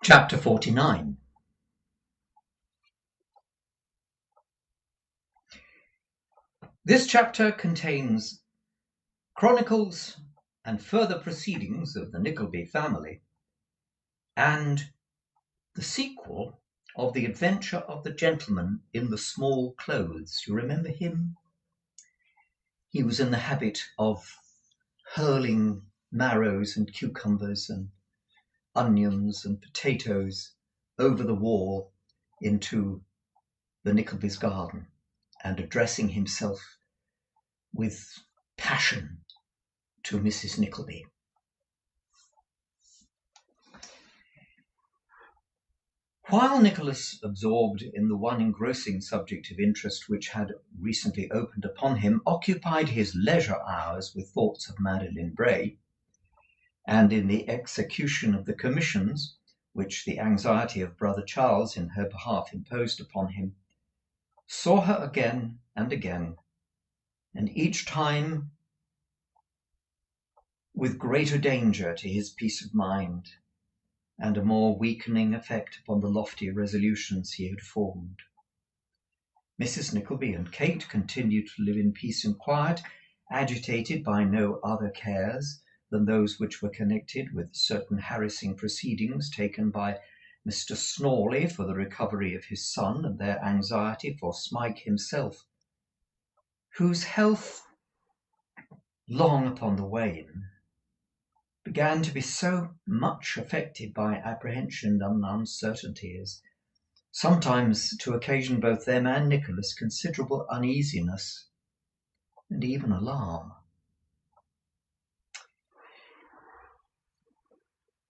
Chapter 49. This chapter contains chronicles and further proceedings of the Nickleby family, and the sequel of the adventure of the gentleman in the small clothes. You remember him? He was in the habit of hurling marrows and cucumbers and onions and potatoes over the wall into the Nickleby's garden, and addressing himself with passion to Mrs. Nickleby. While Nicholas, absorbed in the one engrossing subject of interest which had recently opened upon him, occupied his leisure hours with thoughts of Madeline Bray, and in the execution of the commissions which the anxiety of brother Charles in her behalf imposed upon him, saw her again and again, and each time with greater danger to his peace of mind, and a more weakening effect upon the lofty resolutions he had formed. Mrs. Nickleby and Kate continued to live in peace and quiet, agitated by no other cares than those which were connected with certain harassing proceedings taken by Mr. Snawley for the recovery of his son, and their anxiety for Smike himself, whose health, long upon the wane, began to be so much affected by apprehension and uncertainty as sometimes to occasion both them and Nicholas considerable uneasiness and even alarm.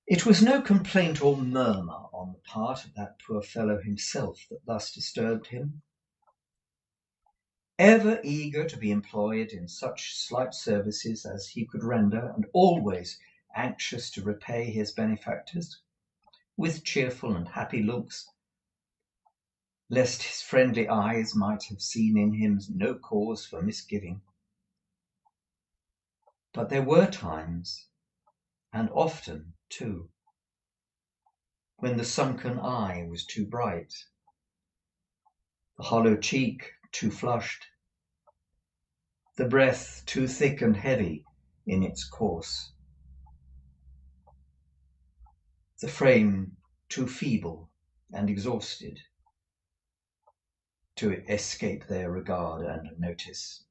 It was no complaint or murmur on the part of that poor fellow himself that thus disturbed him. Ever eager to be employed in such slight services as he could render, and always anxious to repay his benefactors with cheerful and happy looks, lest his friendly eyes might have seen in him no cause for misgiving. But there were times, and often too, when the sunken eye was too bright, the hollow cheek too flushed, the breath too thick and heavy in its course, the frame too feeble and exhausted to escape their regard and notice.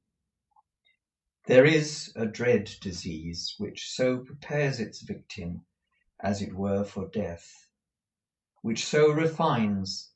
There is a dread disease which so prepares its victim, as it were, for death, which so refines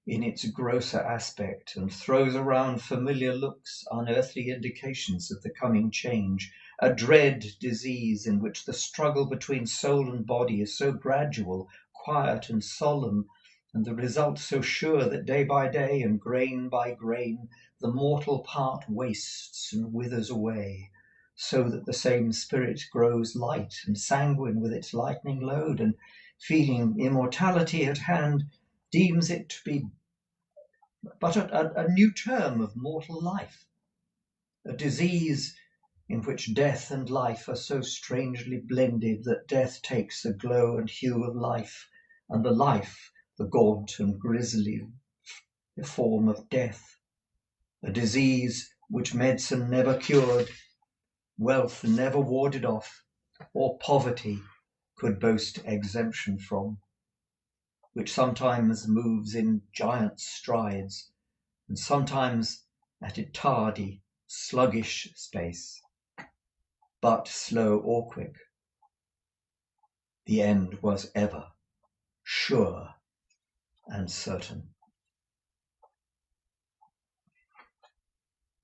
in its grosser aspect and throws around familiar looks unearthly indications of the coming change, a dread disease in which the struggle between soul and body is so gradual, quiet and solemn, and the result so sure that day by day and grain by grain the mortal part wastes and withers away, so that the same spirit grows light and sanguine with its lightning load, and feeling immortality at hand, deems it to be but a new term of mortal life, a disease in which death and life are so strangely blended that death takes the glow and hue of life, and the life the gaunt and grisly form of death, a disease which medicine never cured, wealth never warded off, or poverty could boast exemption from, which sometimes moves in giant strides, and sometimes at a tardy, sluggish space, but slow or quick. The end was ever sure and certain.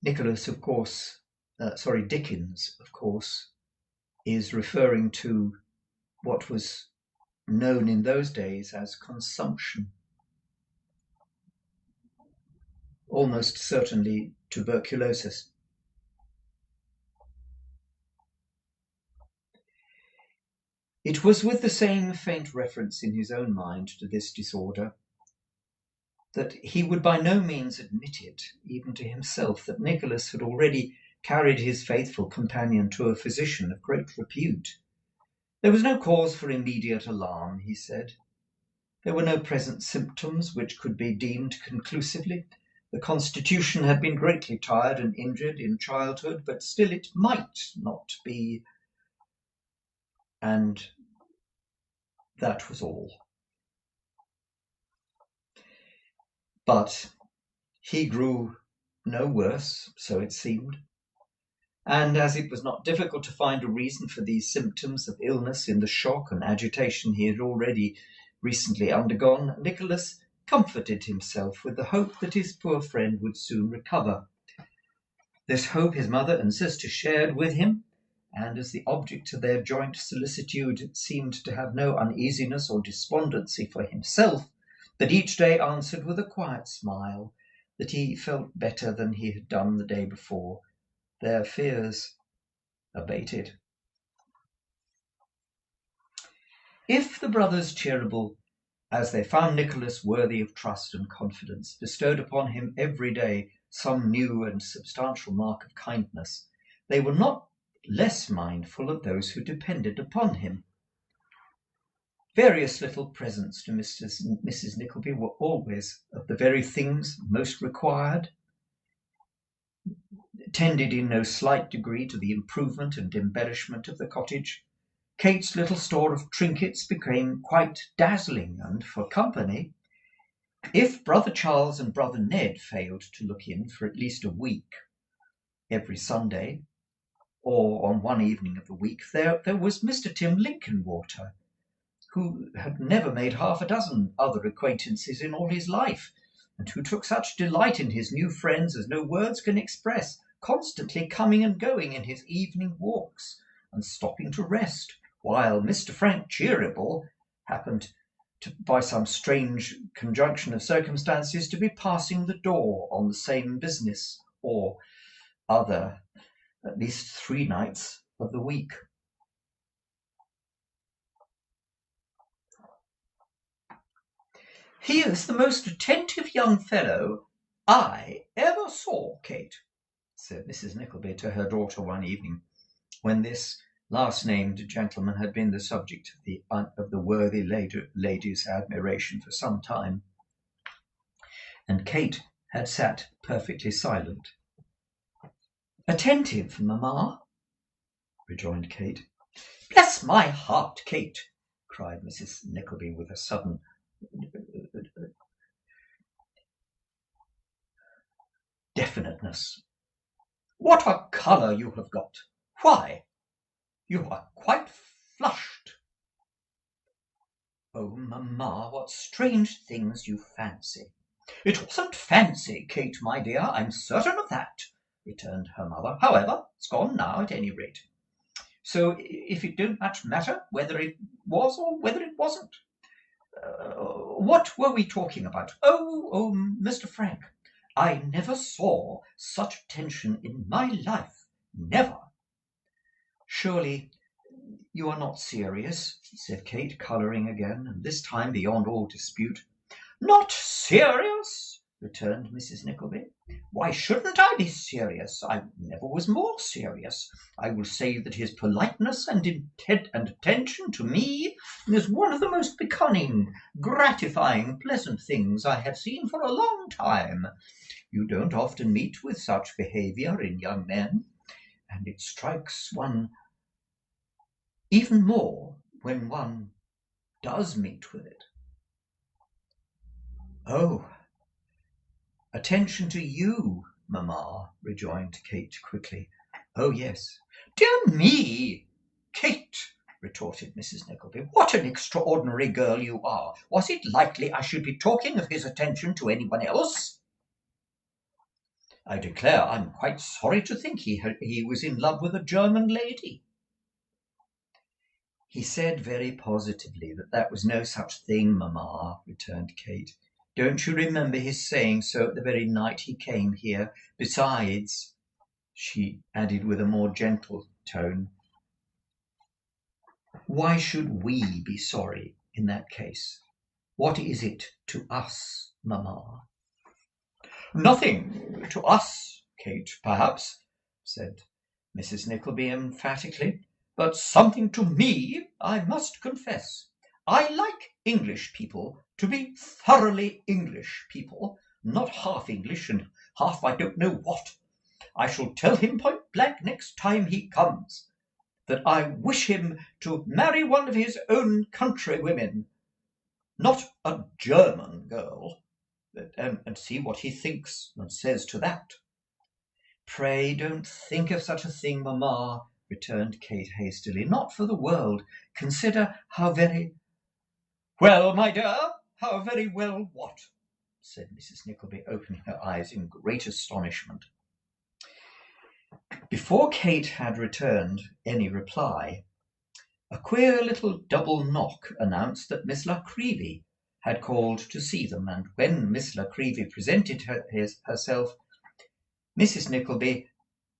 Dickens, of course, is referring to what was known in those days as consumption, almost certainly tuberculosis. It was with the same faint reference in his own mind to this disorder that he would by no means admit it, even to himself, that Nicholas had already carried his faithful companion to a physician of great repute. There was no cause for immediate alarm, he said. There were no present symptoms which could be deemed conclusively. The constitution had been greatly tired and injured in childhood, but still it might not be, and that was all. But he grew no worse, so it seemed, and as it was not difficult to find a reason for these symptoms of illness in the shock and agitation he had already recently undergone, Nicholas comforted himself with the hope that his poor friend would soon recover. This hope his mother and sister shared with him, and as the object of their joint solicitude seemed to have no uneasiness or despondency for himself, but each day answered with a quiet smile that he felt better than he had done the day before, their fears abated. If the brothers Cheeryble, as they found Nicholas worthy of trust and confidence, bestowed upon him every day some new and substantial mark of kindness, they were not less mindful of those who depended upon him. Various little presents to Mrs. Nickleby were always of the very things most required, tended in no slight degree to the improvement and embellishment of the cottage. Kate's little store of trinkets became quite dazzling, and for company, if Brother Charles and Brother Ned failed to look in for at least a week every Sunday, or on one evening of the week, there was Mr. Tim Linkinwater, who had never made half a dozen other acquaintances in all his life, and who took such delight in his new friends as no words can express, constantly coming and going in his evening walks, and stopping to rest, while Mr. Frank Cheeryble happened to, by some strange conjunction of circumstances, to be passing the door on the same business or other at least 3 nights of the week. "He is the most attentive young fellow I ever saw, Kate," said Mrs. Nickleby to her daughter one evening, when this last-named gentleman had been the subject of the worthy lady's admiration for some time, and Kate had sat perfectly silent. "Attentive, mamma?" rejoined Kate. "Bless my heart, Kate!" cried Mrs. Nickleby with a sudden definiteness. "What a colour you have got! Why, you are quite flushed." "Oh, mamma, what strange things you fancy!" "It wasn't fancy, Kate, my dear, I'm certain of that," returned her mother. "However, it's gone now, at any rate. So if it don't much matter whether it was or whether it wasn't. What were we talking about? Oh, Mr. Frank. I never saw such attention in my life. Never." "Surely you are not serious?" said Kate, colouring again, and this time beyond all dispute. "Not serious?" returned Mrs. Nickleby. "Why shouldn't I be serious? I never was more serious. I will say that his politeness and attention to me is one of the most becoming, gratifying, pleasant things I have seen for a long time. You don't often meet with such behaviour in young men, and it strikes one even more when one does meet with it." "Oh, attention to you, mamma," rejoined Kate quickly. "Oh, yes." "Dear me, Kate," retorted Mrs. Nickleby, "what an extraordinary girl you are. Was it likely I should be talking of his attention to anyone else? I declare I'm quite sorry to think he was in love with a German lady." "He said very positively that was no such thing, mamma," returned Kate. "Don't you remember his saying so the very night he came here? Besides," she added with a more gentle tone, "why should we be sorry in that case? What is it to us, mamma?" "Nothing to us, Kate, perhaps," said Mrs. Nickleby emphatically, "but something to me, I must confess. I like English people to be thoroughly English people, not half English and half I don't know what. I shall tell him point blank next time he comes that I wish him to marry one of his own countrywomen, not a German girl, and see what he thinks and says to that. Pray don't think of such a thing, mamma, returned Kate hastily. Not for the world. Consider how very— Well, my dear, how very well what? Said Mrs. Nickleby, opening her eyes in great astonishment. Before Kate had returned any reply, a queer little double knock announced that Miss La Creevy had called to see them, and when Miss La Creevy presented herself, Mrs. Nickleby,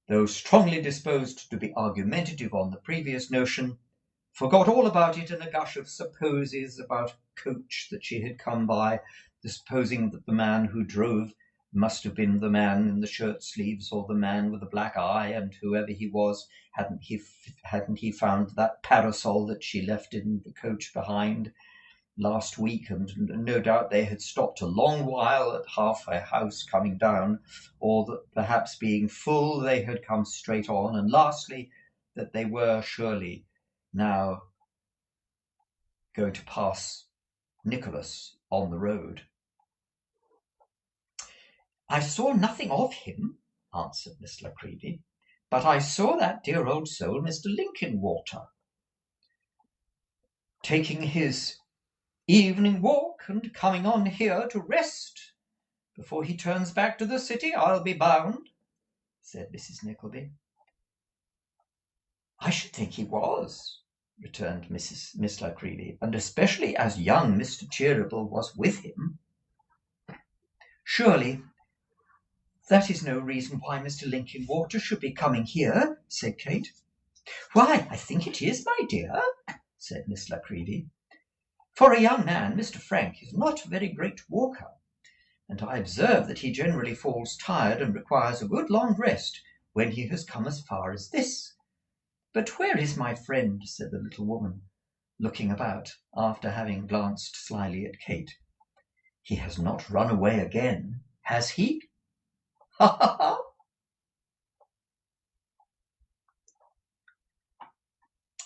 though strongly disposed to be argumentative on the previous notion, forgot all about it in a gush of supposes about a coach that she had come by, supposing that the man who drove must have been the man in the shirt sleeves or the man with the black eye, and whoever he was, hadn't he found that parasol that she left in the coach behind last week, and no doubt they had stopped a long while at half-way house coming down, or that perhaps being full they had come straight on, and lastly that they were surely now going to pass Nicholas on the road. I saw nothing of him, answered Miss La Creevy, but I saw that dear old soul, Mr. Linkinwater, taking his evening walk and coming on here to rest before he turns back to the city, I'll be bound, said Mrs. Nickleby. I should think he was, returned Miss La Creevy, and especially as young Mr. Cheeryble was with him. Surely that is no reason why Mr. Linkinwater should be coming here, said Kate. Why, I think it is, my dear, said Miss La Creevy. For a young man, Mr. Frank is not a very great walker, and I observe that he generally falls tired and requires a good long rest when he has come as far as this. But where is my friend? Said the little woman, looking about after having glanced slyly at Kate. He has not run away again, has he? Ha ha ha!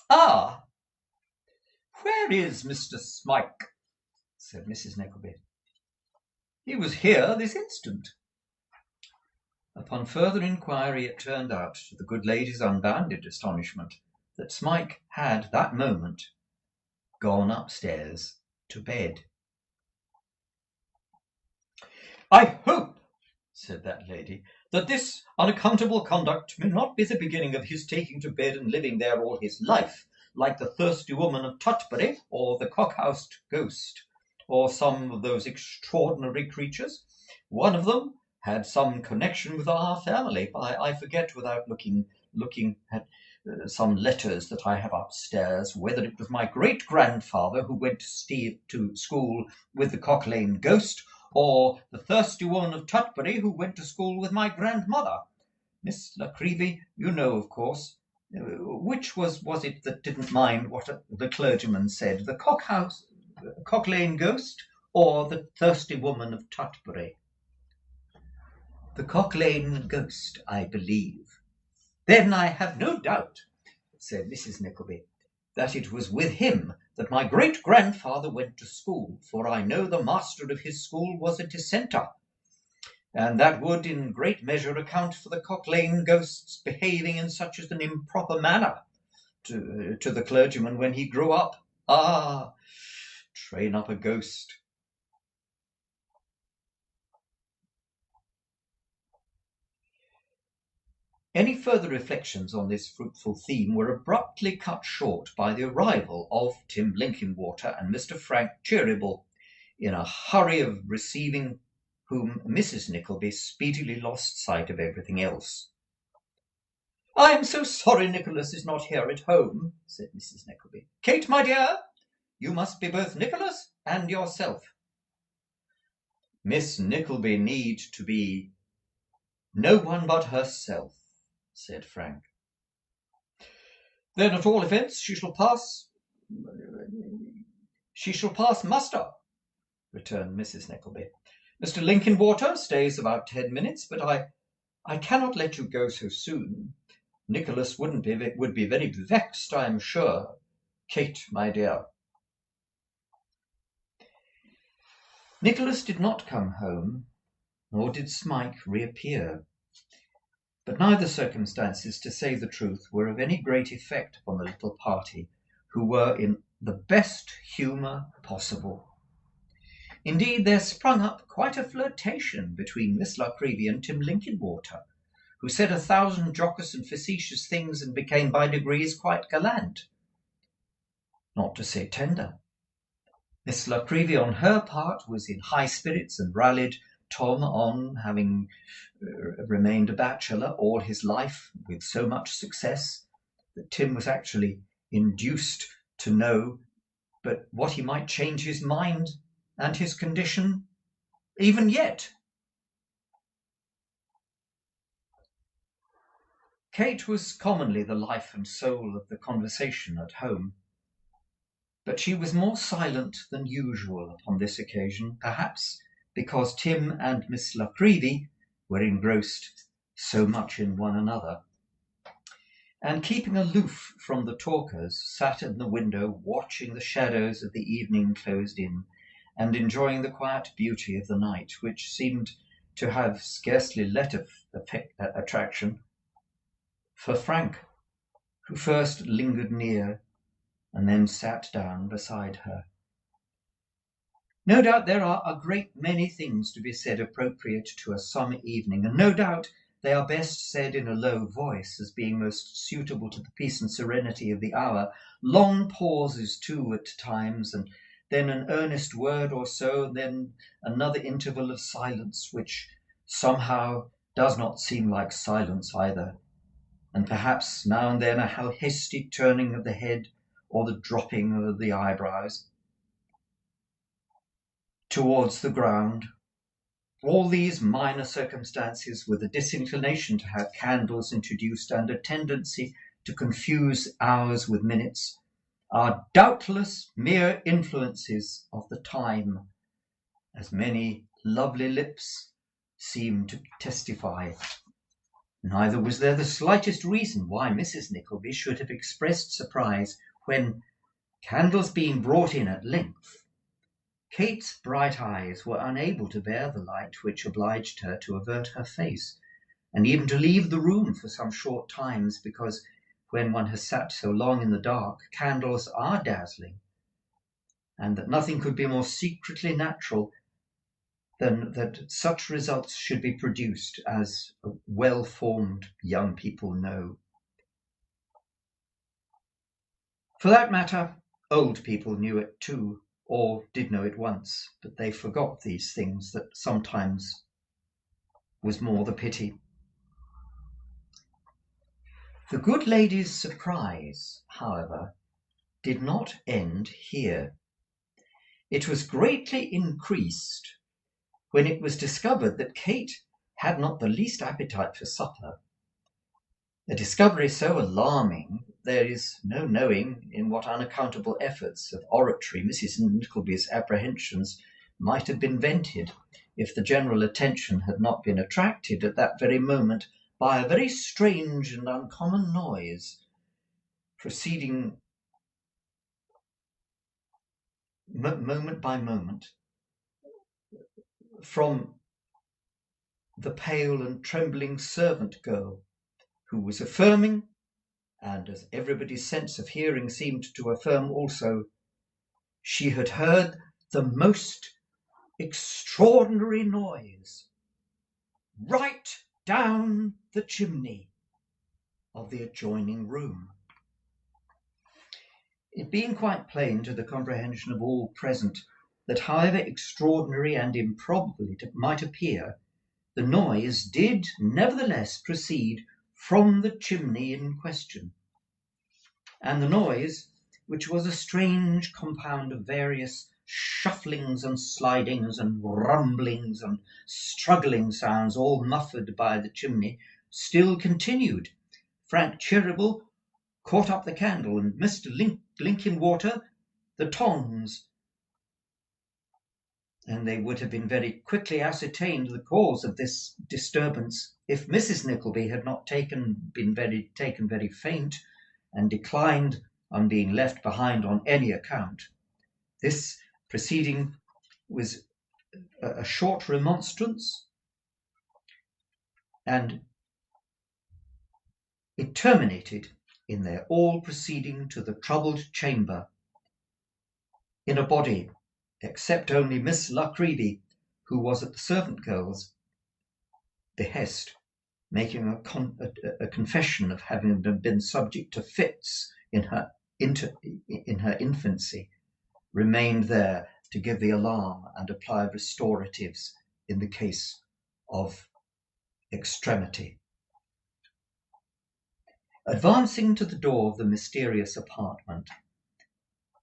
Ah, where is Mr. Smike? Said Mrs. Nickleby. He was here this instant. Upon further inquiry, it turned out, to the good lady's unbounded astonishment, that Smike had that moment gone upstairs to bed. I hope, said that lady, that this unaccountable conduct may not be the beginning of his taking to bed and living there all his life, like the thirsty woman of Tutbury, or the cock-housed ghost, or some of those extraordinary creatures. One of them had some connection with our family. I forget, without looking at some letters that I have upstairs, whether it was my great-grandfather who went to school with the Cock Lane ghost, or the thirsty woman of Tutbury who went to school with my grandmother. Miss La Creevy, you know, of course. Which was it that didn't mind what the clergyman said, the Cock Lane ghost, or the thirsty woman of Tutbury? The Cock Lane ghost, I believe. Then I have no doubt, said Mrs. Nickleby, that it was with him that my great-grandfather went to school, for I know the master of his school was a dissenter, and that would in great measure account for the Cock Lane ghost's behaving in such an improper manner to the clergyman when he grew up. Ah, train up a ghost. Any further reflections on this fruitful theme were abruptly cut short by the arrival of Tim Linkinwater and Mr. Frank Cheeryble, in a hurry of receiving whom Mrs. Nickleby speedily lost sight of everything else. I am so sorry Nicholas is not here at home, said Mrs. Nickleby. Kate, my dear, you must be both Nicholas and yourself. Miss Nickleby need to be no one but herself, said Frank. Then at all events she shall pass "She shall pass muster," returned Mrs. Nickleby. "Mr. Linkinwater stays about 10 minutes, but I cannot let you go so soon. Nicholas would be very vexed, I am sure. Kate, my dear." Nicholas did not come home, nor did Smike reappear. But neither circumstances, to say the truth, were of any great effect upon the little party, who were in the best humour possible. Indeed, there sprung up quite a flirtation between Miss La Creevy and Tim Linkinwater, who said 1,000 jocose and facetious things and became by degrees quite gallant, not to say tender. Miss La Creevy, on her part, was in high spirits and rallied Tom on having remained a bachelor all his life with so much success that Tim was actually induced to know but what he might change his mind and his condition even yet. Kate was commonly the life and soul of the conversation at home, but she was more silent than usual upon this occasion, perhaps because Tim and Miss La Creevy were engrossed so much in one another, and keeping aloof from the talkers, sat in the window watching the shadows of the evening closed in, and enjoying the quiet beauty of the night, which seemed to have scarcely let of attraction for Frank, who first lingered near and then sat down beside her. No doubt there are a great many things to be said appropriate to a summer evening, and no doubt they are best said in a low voice, as being most suitable to the peace and serenity of the hour. Long pauses, too, at times, and then an earnest word or so, and then another interval of silence, which somehow does not seem like silence either, and perhaps now and then a hasty turning of the head or the dropping of the eyebrows towards the ground. All these minor circumstances, with a disinclination to have candles introduced and a tendency to confuse hours with minutes, are doubtless mere influences of the time, as many lovely lips seem to testify. Neither was there the slightest reason why Mrs. Nickleby should have expressed surprise when, candles being brought in at length, Kate's bright eyes were unable to bear the light, which obliged her to avert her face, and even to leave the room for some short times, because when one has sat so long in the dark, candles are dazzling, and that nothing could be more secretly natural than that such results should be produced, as well-formed young people know. For that matter, old people knew it too, or did know it once, but they forgot these things, that sometimes was more the pity. The good lady's surprise, however, did not end here. It was greatly increased when it was discovered that Kate had not the least appetite for supper, a discovery so alarming there is no knowing in what unaccountable efforts of oratory Mrs. Nickleby's apprehensions might have been vented, if the general attention had not been attracted at that very moment by a very strange and uncommon noise, proceeding moment by moment from the pale and trembling servant girl, who was affirming, and as everybody's sense of hearing seemed to affirm also, she had heard the most extraordinary noise right down the chimney of the adjoining room. It being quite plain to the comprehension of all present that, however extraordinary and improbable it might appear, the noise did nevertheless proceed from the chimney in question, and the noise, which was a strange compound of various shufflings and slidings and rumblings and struggling sounds, all muffled by the chimney, still continued. Frank Cheeryble caught up the candle, and Mr. Linkinwater the tongs, and they would have been very quickly ascertained the cause of this disturbance if Mrs. Nickleby had not been very faint and declined on being left behind on any account. This proceeding was a short remonstrance, and it terminated in their all proceeding to the troubled chamber in a body, except only Miss La Creevy, who was at the servant girl's behest, making a confession of having been subject to fits in her infancy, remained there to give the alarm and apply restoratives in the case of extremity. Advancing to the door of the mysterious apartment,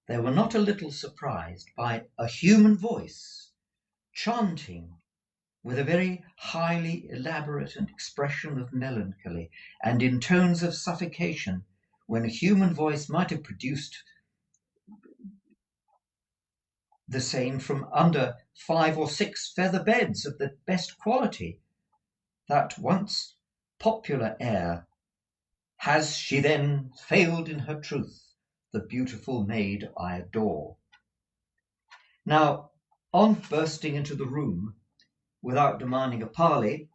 they were not a little surprised by a human voice chanting with a very highly elaborate expression of melancholy, and in tones of suffocation, when a human voice might have produced the same from under 5 or 6 feather beds of the best quality. That once popular air, "Has she then failed in her truth, the beautiful maid I adore?" Now, on bursting into the room, without demanding a parley,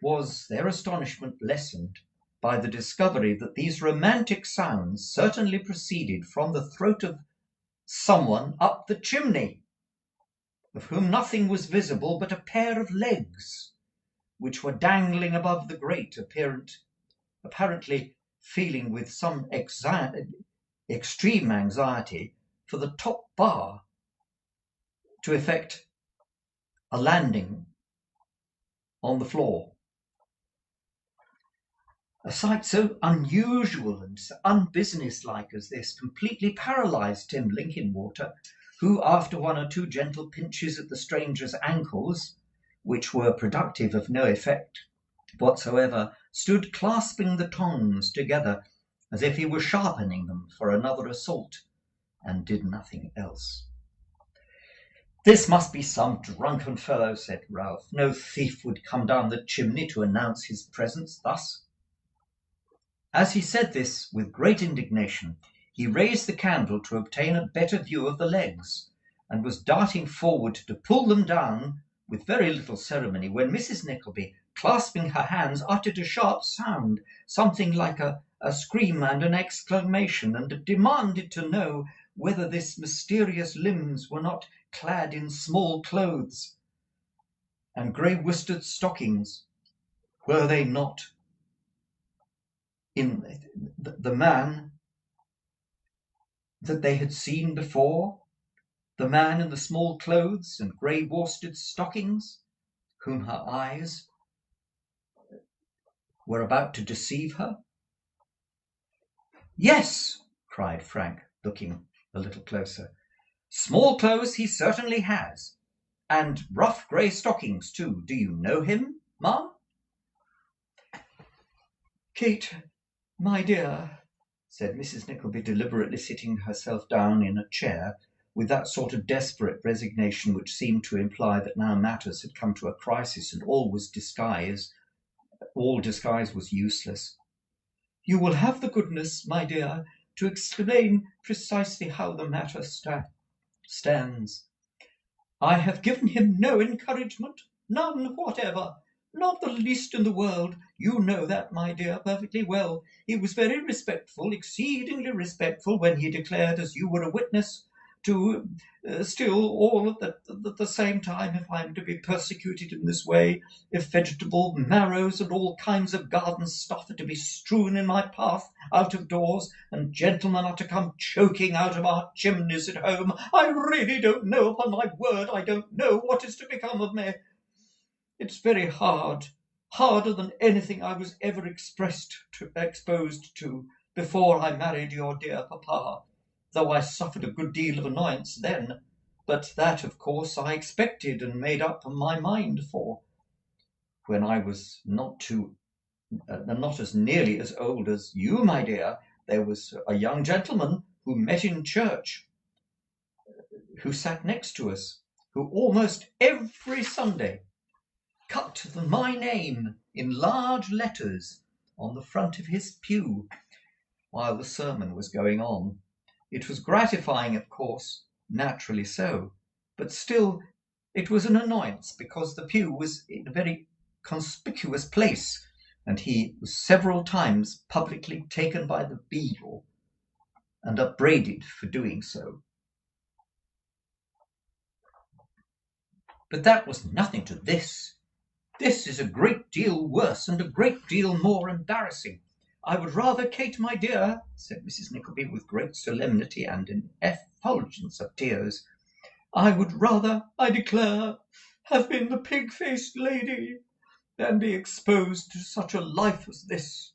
was their astonishment lessened by the discovery that these romantic sounds certainly proceeded from the throat of someone up the chimney, of whom nothing was visible but a pair of legs, which were dangling above the grate, apparently feeling with some extreme anxiety for the top bar to effect a landing on the floor. A sight so unusual and unbusinesslike as this completely paralyzed Tim Linkinwater, who, after 1 or 2 gentle pinches at the stranger's ankles, which were productive of no effect whatsoever, stood clasping the tongs together as if he were sharpening them for another assault, and did nothing else. "This must be some drunken fellow," said Ralph. "No thief would come down the chimney to announce his presence thus." As he said this with great indignation, he raised the candle to obtain a better view of the legs, and was darting forward to pull them down with very little ceremony, when Mrs. Nickleby, clasping her hands, uttered a sharp sound, something like a scream and an exclamation, and demanded to know whether these mysterious limbs were not clad in small clothes and grey worsted stockings. Were they not in the man that they had seen before, the man in the small clothes and grey worsted stockings, whom her eyes were about to deceive her? "Yes," cried Frank, looking a little closer. "Small clothes he certainly has, and rough grey stockings too. Do you know him, ma'am?" "Kate, my dear," said Mrs. Nickleby, deliberately sitting herself down in a chair, with that sort of desperate resignation which seemed to imply that now matters had come to a crisis and all disguise was useless, "you will have the goodness, my dear, to explain precisely how the matter stands. I have given him no encouragement, none whatever, not the least in the world. You know that, my dear, perfectly well. He was very respectful, exceedingly respectful, when he declared, as you were a witness, to still all at the same time, if I am to be persecuted in this way, if vegetable marrows and all kinds of garden stuff are to be strewn in my path out of doors, and gentlemen are to come choking out of our chimneys at home, I really don't know, upon my word, I don't know what is to become of me. It's very hard, harder than anything I was ever exposed to before I married your dear papa, though I suffered a good deal of annoyance then, but that, of course, I expected and made up my mind for. When I was not as nearly as old as you, my dear, there was a young gentleman who met in church, who sat next to us, who almost every Sunday cut my name in large letters on the front of his pew while the sermon was going on. It was gratifying, of course, naturally so, but still it was an annoyance because the pew was in a very conspicuous place, and he was several times publicly taken by the beadle and upbraided for doing so. But that was nothing to this. This is a great deal worse and a great deal more embarrassing. I would rather, Kate, my dear, said Mrs. Nickleby with great solemnity and an effulgence of tears, I would rather, I declare, have been the pig-faced lady than be exposed to such a life as this.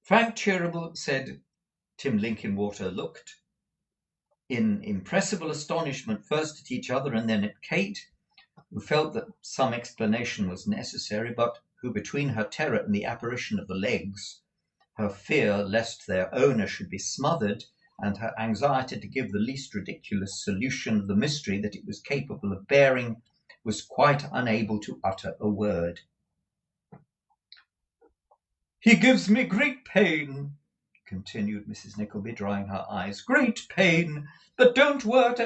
Frank Cheeryble, said Tim Linkinwater, looked in impressible astonishment first at each other and then at Kate, who felt that some explanation was necessary, but who, between her terror and the apparition of the legs, her fear lest their owner should be smothered, and her anxiety to give the least ridiculous solution of the mystery that it was capable of bearing, was quite unable to utter a word. He gives me great pain, continued Mrs. Nickleby, drying her eyes, great pain, but don't hurt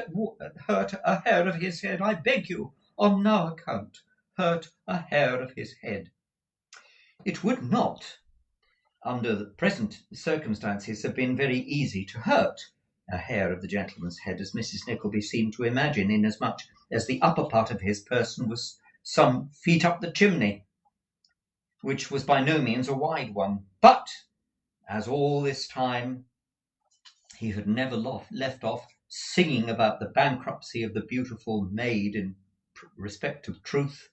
a hair of his head, I beg you, on no account hurt a hair of his head. It would not, under the present circumstances, have been very easy to hurt a hair of the gentleman's head, as Mrs. Nickleby seemed to imagine, inasmuch as the upper part of his person was some feet up the chimney, which was by no means a wide one. But as all this time he had never left off singing about the bankruptcy of the beautiful maid in respect of truth,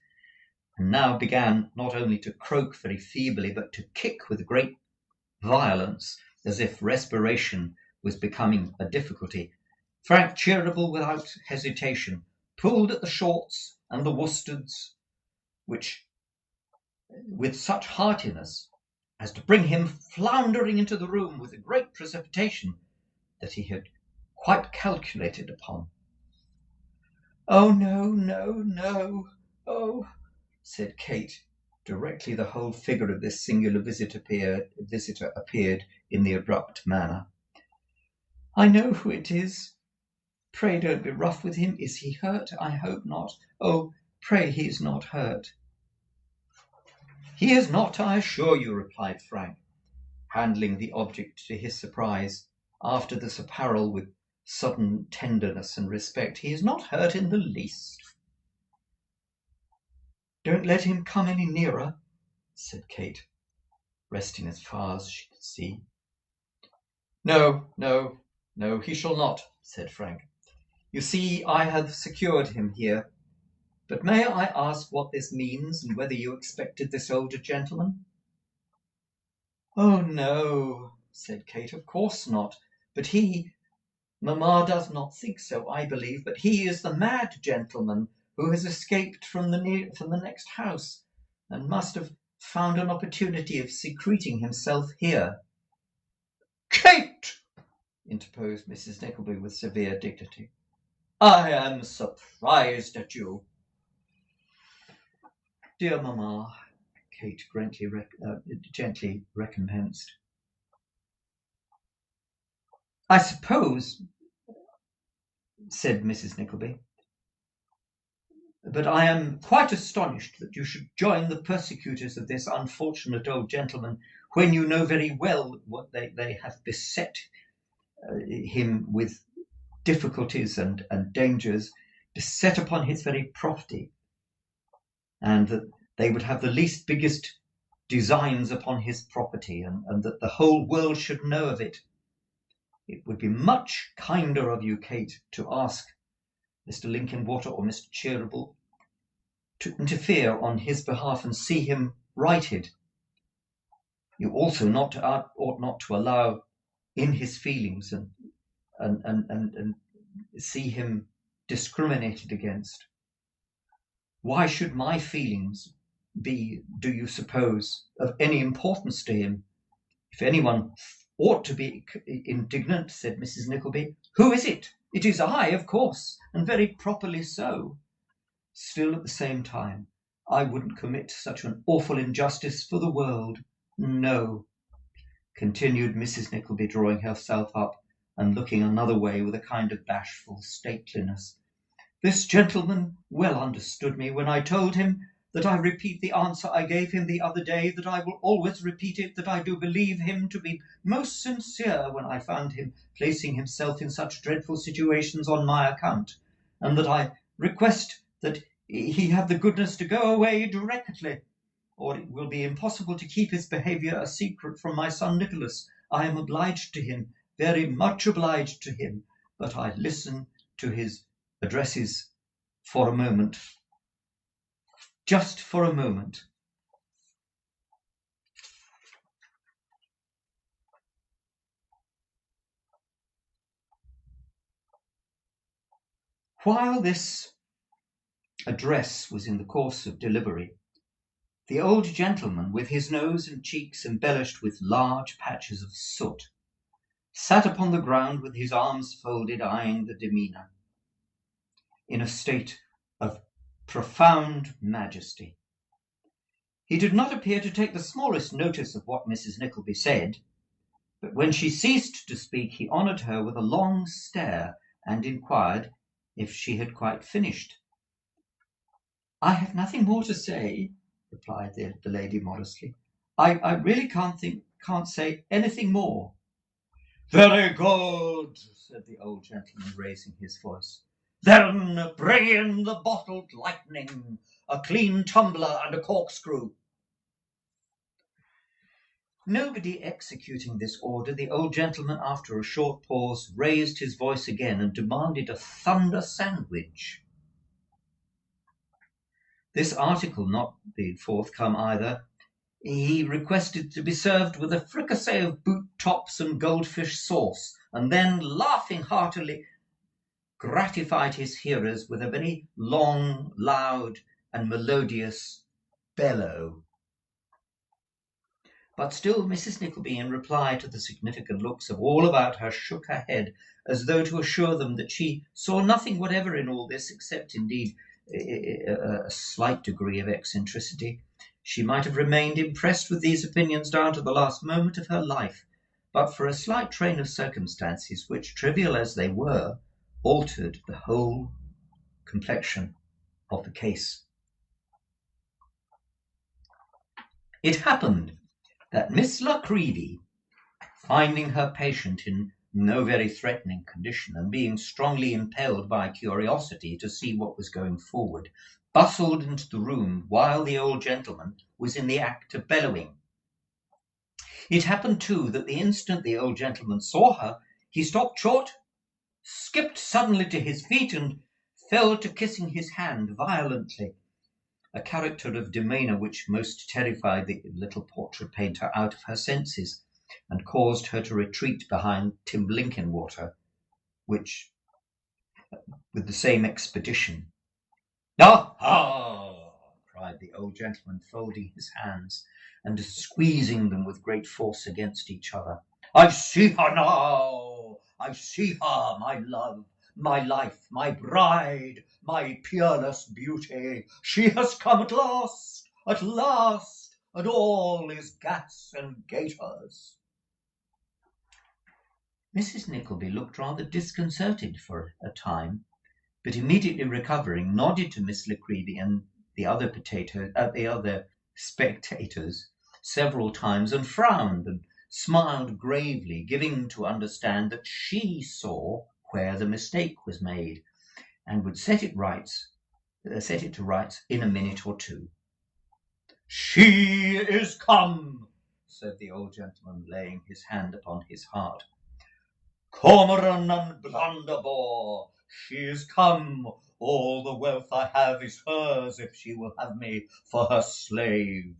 and now began not only to croak very feebly, but to kick with great violence, as if respiration was becoming a difficulty, Frank Cheeryble, without hesitation, pulled at the shorts and the worsteds, which, with such heartiness as to bring him floundering into the room with a great precipitation that he had quite calculated upon. Oh, no, no, no, oh, said Kate, directly the whole figure of this singular visitor appeared in the abrupt manner. I know who it is. Pray don't be rough with him. Is he hurt? I hope not. Oh, pray he is not hurt. He is not, I assure you, replied Frank, handling the object to his surprise, after this apparel with sudden tenderness and respect. He is not hurt in the least. Don't let him come any nearer, said Kate, resting as far as she could see. No, no, no, he shall not, said Frank. You see, I have secured him here. But may I ask what this means, and whether you expected this older gentleman? Oh, no, said Kate, of course not. But Mamma does not think so, I believe, but he is the mad gentleman who has escaped from the next house, and must have found an opportunity of secreting himself here. Kate, interposed Mrs. Nickleby with severe dignity, I am surprised at you. Dear Mamma, Kate gently recompensed. I suppose, said Mrs. Nickleby, but I am quite astonished that you should join the persecutors of this unfortunate old gentleman when you know very well what they have beset him with difficulties and dangers, beset upon his very property, and that they would have the biggest designs upon his property, and that the whole world should know of it. It would be much kinder of you, Kate, to ask Mr. Linkinwater or Mr. Cheeryble to interfere on his behalf and see him righted. You also ought not to allow in his feelings and see him discriminated against. Why should my feelings be, do you suppose, of any importance to him? If anyone ought to be indignant, said Mrs. Nickleby, who is it? It is I, of course, and very properly so. Still, at the same time, I wouldn't commit such an awful injustice for the world. No," continued Mrs. Nickleby, drawing herself up and looking another way with a kind of bashful stateliness. "This gentleman well understood me when I told him that I repeat the answer I gave him the other day, that I will always repeat it, that I do believe him to be most sincere when I found him placing himself in such dreadful situations on my account, and that I request that he have the goodness to go away directly, or it will be impossible to keep his behaviour a secret from my son Nicholas. I am obliged to him, very much obliged to him, but I listen to his addresses for a moment, just for a moment." While this address was in the course of delivery, the old gentleman, with his nose and cheeks embellished with large patches of soot, sat upon the ground with his arms folded, eyeing the demeanour, in a state of profound majesty. He did not appear to take the smallest notice of what Mrs. Nickleby said, but when she ceased to speak, he honoured her with a long stare, and inquired if she had quite finished. "I have nothing more to say," replied the lady modestly. I really can't say anything more." "Very good," said the old gentleman, raising his voice. "Then bring in the bottled lightning, a clean tumbler, and a corkscrew." Nobody executing this order, the old gentleman, after a short pause, raised his voice again and demanded a thunder sandwich. This article not being forthcome either, he requested to be served with a fricassee of boot tops and goldfish sauce, and then, laughing heartily, gratified his hearers with a very long, loud, and melodious bellow. But still Mrs. Nickleby, in reply to the significant looks of all about her, shook her head, as though to assure them that she saw nothing whatever in all this, except, indeed, a slight degree of eccentricity. She might have remained impressed with these opinions down to the last moment of her life, but for a slight train of circumstances which, trivial as they were, altered the whole complexion of the case. It happened that Miss La Creevy, finding her patient in no very threatening condition, and being strongly impelled by curiosity to see what was going forward, bustled into the room while the old gentleman was in the act of bellowing. It happened, too, that the instant the old gentleman saw her, he stopped short, skipped suddenly to his feet, and fell to kissing his hand violently, a character of demeanour which most terrified the little portrait painter out of her senses, and caused her to retreat behind Tim Linkinwater, with the same expedition. "Ah, ah!" cried the old gentleman, folding his hands and squeezing them with great force against each other. "I see her now! I see her, my love, my life, my bride, my peerless beauty. She has come at last, and all is gas and gaiters." Mrs. Nickleby looked rather disconcerted for a time, but immediately recovering, nodded to Miss La Creevy and the other spectators several times, and frowned and smiled gravely, giving to understand that she saw where the mistake was made, and would set it to rights in a minute or two. "She is come," said the old gentleman, laying his hand upon his heart. "Cormoran and Blunderbore, she is come. All the wealth I have is hers, if she will have me for her slave.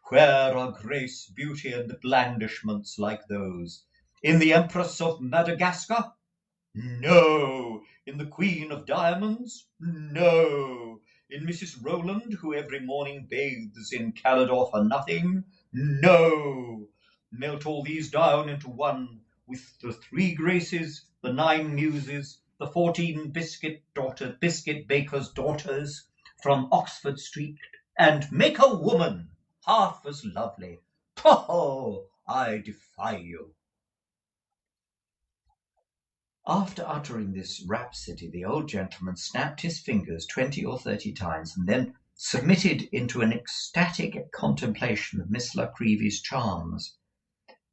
Where are grace, beauty, and blandishments like those? In the Empress of Madagascar? No. In the Queen of Diamonds? No. In Mrs. Rowland, who every morning bathes in Calidore for nothing? No. Melt all these down into one, with the 3 Graces, the 9 Muses, the 14 biscuit bakers' daughters from Oxford Street, and make a woman half as lovely. Oh, I defy you. After uttering this rhapsody, the old gentleman snapped his fingers 20 or 30 times, and then submitted into an ecstatic contemplation of Miss La Creevy's charms,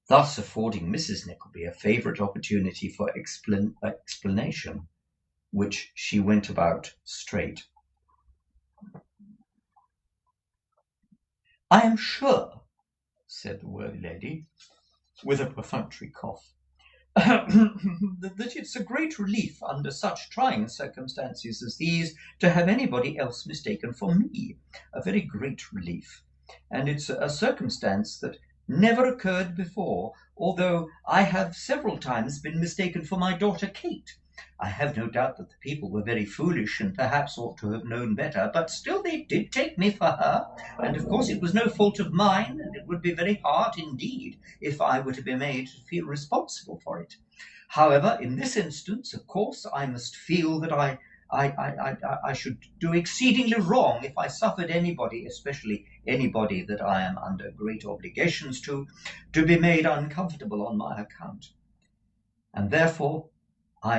thus affording Mrs. Nickleby a favourite opportunity for explanation, which she went about straight. "I am sure," said the worthy lady, with a perfunctory cough, "that it's a great relief under such trying circumstances as these to have anybody else mistaken for me. A very great relief. And it's a circumstance that never occurred before, although I have several times been mistaken for my daughter Kate. I have no doubt that the people were very foolish and perhaps ought to have known better, but still they did take me for her, and of course it was no fault of mine, and it would be very hard indeed if I were to be made to feel responsible for it. However, in this instance, of course, I must feel that I should do exceedingly wrong if I suffered anybody, especially anybody that I am under great obligations to be made uncomfortable on my account. And therefore I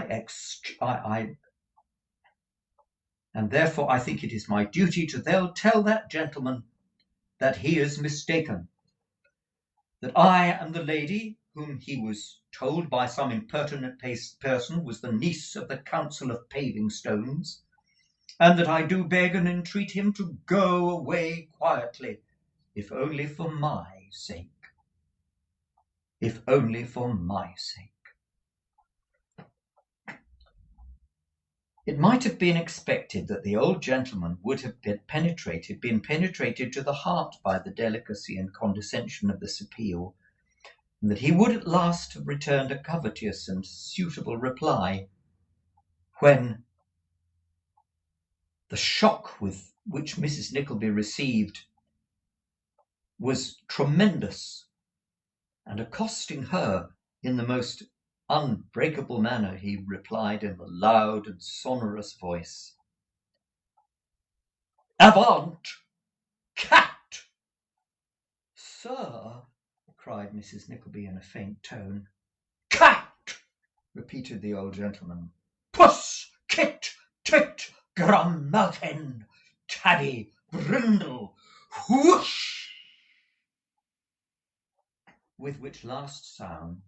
think it is my duty to tell that gentleman that he is mistaken, that I am the lady whom he was told by some impertinent person was the niece of the Council of Paving Stones, and that I do beg and entreat him to go away quietly, if only for my sake. If only for my sake." It might have been expected that the old gentleman would have been penetrated to the heart by the delicacy and condescension of this appeal, and that he would at last have returned a courteous and suitable reply, when the shock with which Mrs. Nickleby received was tremendous, and accosting her in the most unbreakable manner, he replied in a loud and sonorous voice, "Avaunt, cat!" "Sir," cried Mrs. Nickleby in a faint tone. "Cat!" repeated the old gentleman. "Puss, kit, tit, grummelkin, tabby, brindle, whoosh!" With which last sound,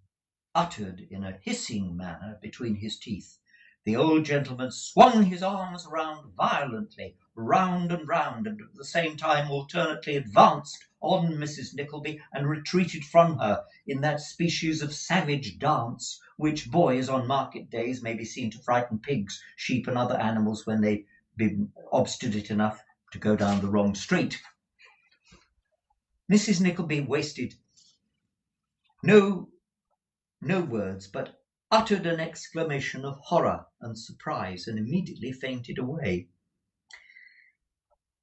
uttered in a hissing manner between his teeth, the old gentleman swung his arms round violently, round and round, and at the same time alternately advanced on Mrs. Nickleby and retreated from her in that species of savage dance which boys on market days may be seen to frighten pigs, sheep, and other animals when they be obstinate enough to go down the wrong street. Mrs. Nickleby wasted no words, but uttered an exclamation of horror and surprise, and immediately fainted away.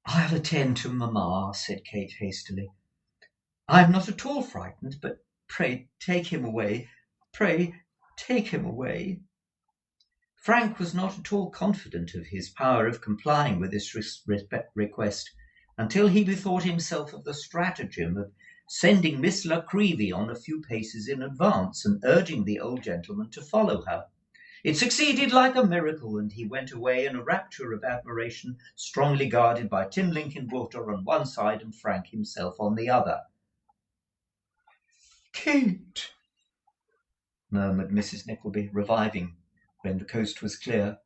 "I'll attend to mamma," said Kate hastily. "I am not at all frightened, but pray take him away. Pray take him away." Frank was not at all confident of his power of complying with this request, until he bethought himself of the stratagem of sending Miss La Creevy on a few paces in advance, and urging the old gentleman to follow her. It succeeded like a miracle, and he went away in a rapture of admiration, strongly guarded by Tim Linkinwater on one side and Frank himself on the other. "Kate," murmured Mrs. Nickleby, reviving when the coast was clear,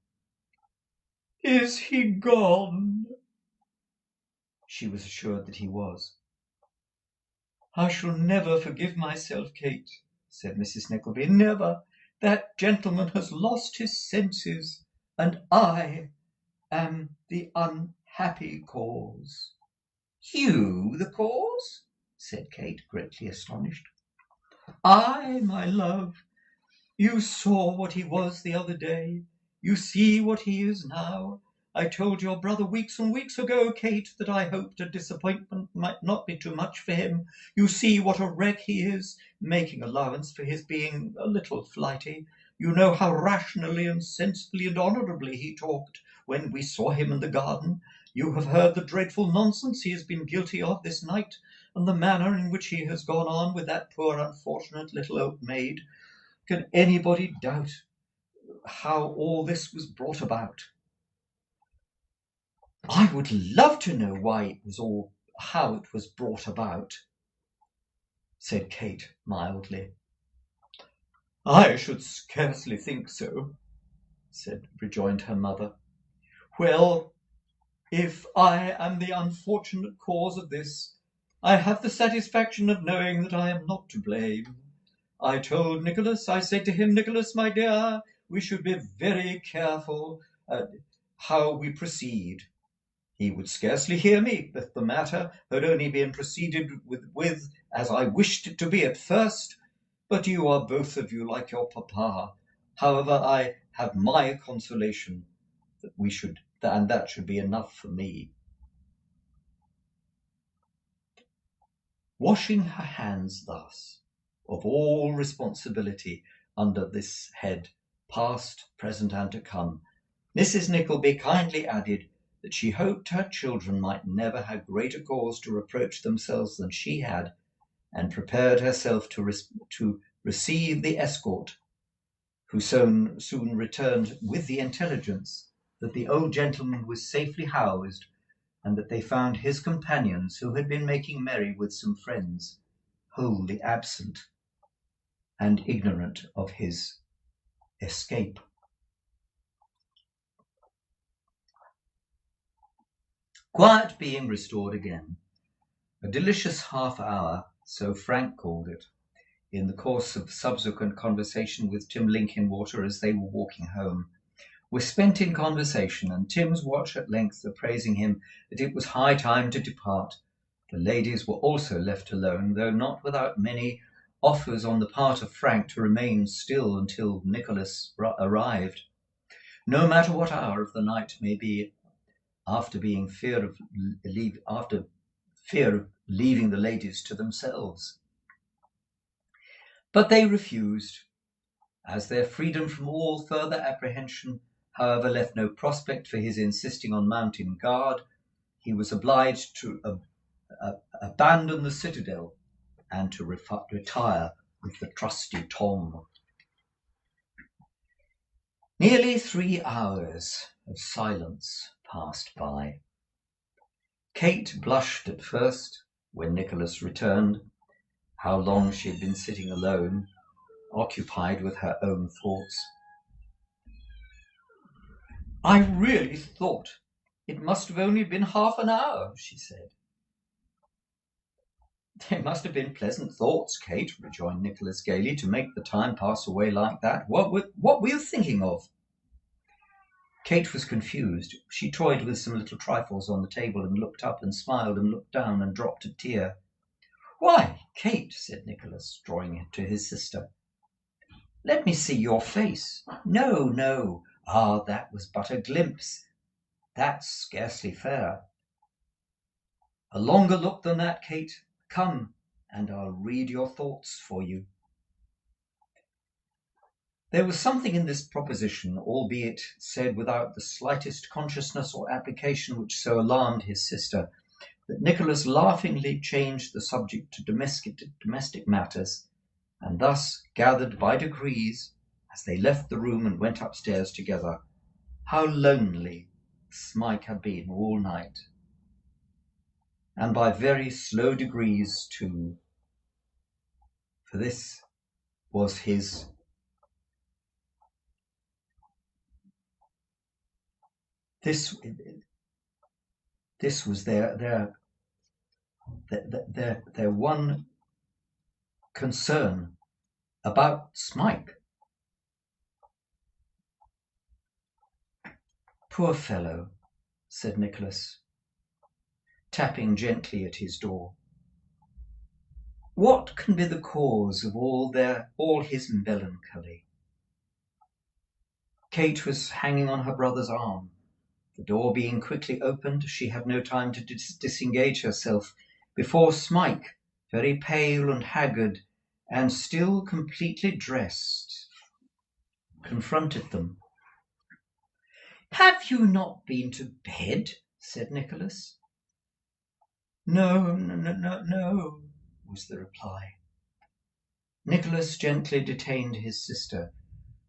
"is he gone?" She was assured that he was. "I shall never forgive myself, Kate," said Mrs. Nickleby, "never. That gentleman has lost his senses, and I am the unhappy cause." "You the cause?" said Kate, greatly astonished. "I, my love. You saw what he was the other day. You see what he is now. I told your brother weeks and weeks ago, Kate, that I hoped a disappointment might not be too much for him. You see what a wreck he is, making allowance for his being a little flighty. You know how rationally and sensibly and honourably he talked when we saw him in the garden. You have heard the dreadful nonsense he has been guilty of this night, and the manner in which he has gone on with that poor unfortunate little old maid. Can anybody doubt how all this was brought about? I would love to know how it was brought about, said Kate mildly. I should scarcely think so, rejoined her mother. Well, if I am the unfortunate cause of this, I have the satisfaction of knowing that I am not to blame. I said to him, Nicholas, my dear, we should be very careful how we proceed. He would scarcely hear me, but the matter had only been proceeded with as I wished it to be at first. But you are both of you like your papa. However, I have my consolation and that should be enough for me. Washing her hands thus of all responsibility under this head, past, present, and to come, Mrs. Nickleby kindly added that she hoped her children might never have greater cause to reproach themselves than she had, and prepared herself to receive the escort, who soon returned with the intelligence that the old gentleman was safely housed, and that they found his companions, who had been making merry with some friends, wholly absent and ignorant of his escape. Quiet being restored again, a delicious half-hour, so Frank called it, in the course of subsequent conversation with Tim Linkinwater as they were walking home, was spent in conversation, and Tim's watch at length appraising him that it was high time to depart. The ladies were also left alone, though not without many offers on the part of Frank to remain still until Nicholas arrived, no matter what hour of the night may be, after fear of leaving the ladies to themselves. But they refused, as their freedom from all further apprehension, however, left no prospect for his insisting on mounting guard. He was obliged to abandon the citadel and to retire with the trusty Tom. Nearly 3 hours of silence passed by. Kate blushed at first when Nicholas returned. How long she had been sitting alone, occupied with her own thoughts. I really thought it must have only been half an hour, she said. They must have been pleasant thoughts, Kate, rejoined Nicholas gaily, to make the time pass away like that. What were you thinking of? Kate was confused. She toyed with some little trifles on the table and looked up and smiled and looked down and dropped a tear. Why, Kate, said Nicholas, drawing it to his sister. Let me see your face. No, no. Ah, that was but a glimpse. That's scarcely fair. A longer look than that, Kate. Come, and I'll read your thoughts for you. There was something in this proposition, albeit said without the slightest consciousness or application, which so alarmed his sister, that Nicholas laughingly changed the subject to domestic matters, and thus gathered by degrees, as they left the room and went upstairs together, how lonely Smike had been all night, and by very slow degrees too, for this was their one concern about Smike. Poor fellow, said Nicholas, tapping gently at his door. What can be the cause of all his melancholy? Kate was hanging on her brother's arm. The door being quickly opened, she had no time to disengage herself before Smike, very pale and haggard, and still completely dressed, confronted them. "Have you not been to bed?" said Nicholas. No, was the reply. Nicholas gently detained his sister,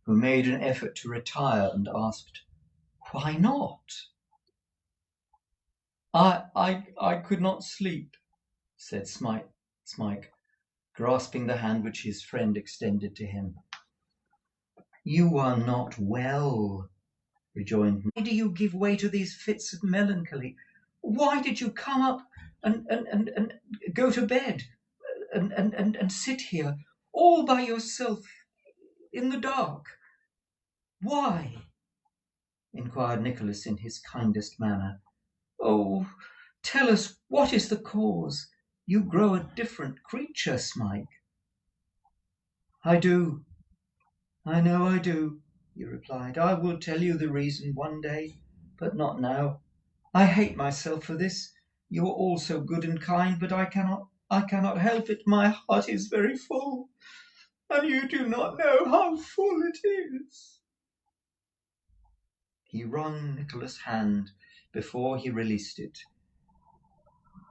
who made an effort to retire, and asked, "Why not?" I could not sleep," said Smike, grasping the hand which his friend extended to him. "You are not well," rejoined. "Why do you give way to these fits of melancholy? Why did you come up and go to bed and sit here all by yourself in the dark? Why?" inquired Nicholas in his kindest manner. "Oh, tell us what is the cause. You grow a different creature, Smike." "I do. I know I do," he replied. "I will tell you the reason one day, but not now. I hate myself for this. You are all so good and kind, but I cannot help it. My heart is very full, and you do not know how full it is." He wrung Nicholas' hand before he released it,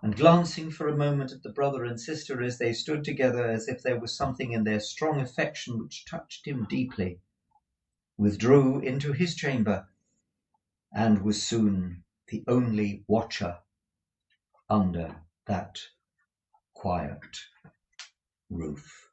and glancing for a moment at the brother and sister as they stood together, as if there was something in their strong affection which touched him deeply, withdrew into his chamber, and was soon the only watcher under that quiet roof.